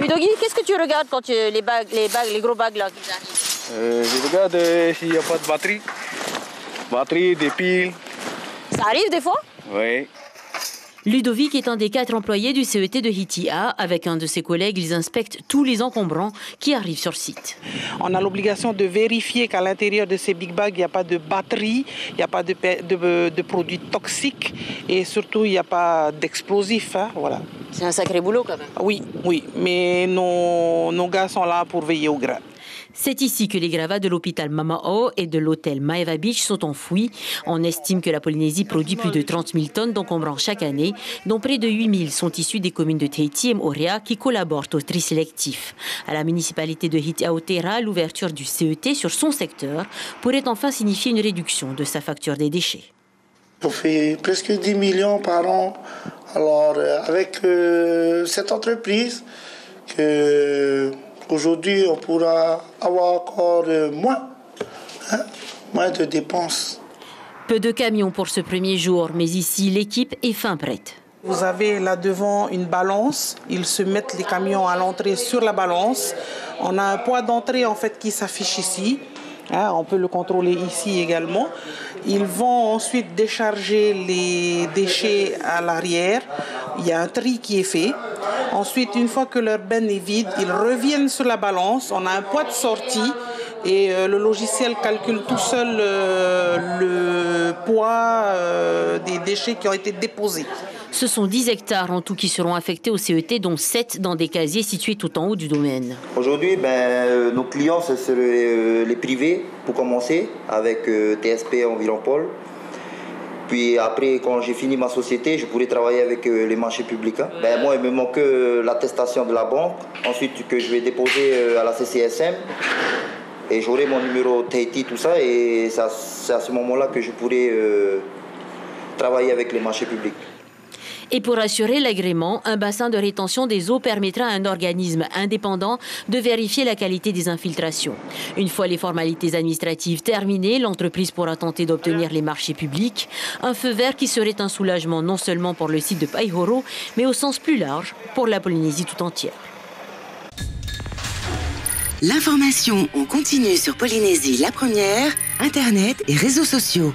Ludovic, qu'est-ce que tu regardes quand les gros bagues là qui arrivent? Je regarde s'il n'y a pas de batterie, des piles. Ça arrive des fois? Oui. Ludovic est un des 4 employés du CET de Hitia. Avec un de ses collègues, ils inspectent tous les encombrants qui arrivent sur site. On a l'obligation de vérifier qu'à l'intérieur de ces big bags, il n'y a pas de batterie, il n'y a pas de produits toxiques et surtout, il n'y a pas d'explosifs. Hein, voilà. C'est un sacré boulot quand même. Oui, mais nos gars sont là pour veiller au grain. C'est ici que les gravats de l'hôpital Mamao et de l'hôtel Maeva Beach sont enfouis. On estime que la Polynésie produit plus de 30 000 tonnes d'encombrants chaque année, dont près de 8 000 sont issus des communes de Tahiti et Moorea qui collaborent au tri sélectif. À la municipalité de Hitiaotera, l'ouverture du CET sur son secteur pourrait enfin signifier une réduction de sa facture des déchets. On fait presque 10 millions par an. Alors, avec cette entreprise, aujourd'hui, on pourra avoir encore moins de dépenses. Peu de camions pour ce premier jour, mais ici, l'équipe est fin prête. Vous avez là devant une balance. Ils se mettent les camions à l'entrée sur la balance. On a un poids d'entrée en fait qui s'affiche ici. On peut le contrôler ici également. Ils vont ensuite décharger les déchets à l'arrière. Il y a un tri qui est fait. Ensuite, une fois que leur benne est vide, ils reviennent sur la balance. On a un poids de sortie et le logiciel calcule tout seul le poids des déchets qui ont été déposés. Ce sont 10 hectares en tout qui seront affectés au CET, dont 7 dans des casiers situés tout en haut du domaine. Aujourd'hui, nos clients, ce seraient les privés, pour commencer, avec TSP en Ville-en-Paul. Puis après, quand j'ai fini ma société, je pourrais travailler avec les marchés publics. Moi, il me manque l'attestation de la banque, ensuite que je vais déposer à la CCSM. Et j'aurai mon numéro Tahiti, tout ça, et c'est à ce moment-là que je pourrai travailler avec les marchés publics. Et pour assurer l'agrément, un bassin de rétention des eaux permettra à un organisme indépendant de vérifier la qualité des infiltrations. Une fois les formalités administratives terminées, l'entreprise pourra tenter d'obtenir les marchés publics. Un feu vert qui serait un soulagement non seulement pour le site de Paihoro, mais au sens plus large pour la Polynésie tout entière. L'information en continu sur Polynésie la première, Internet et réseaux sociaux.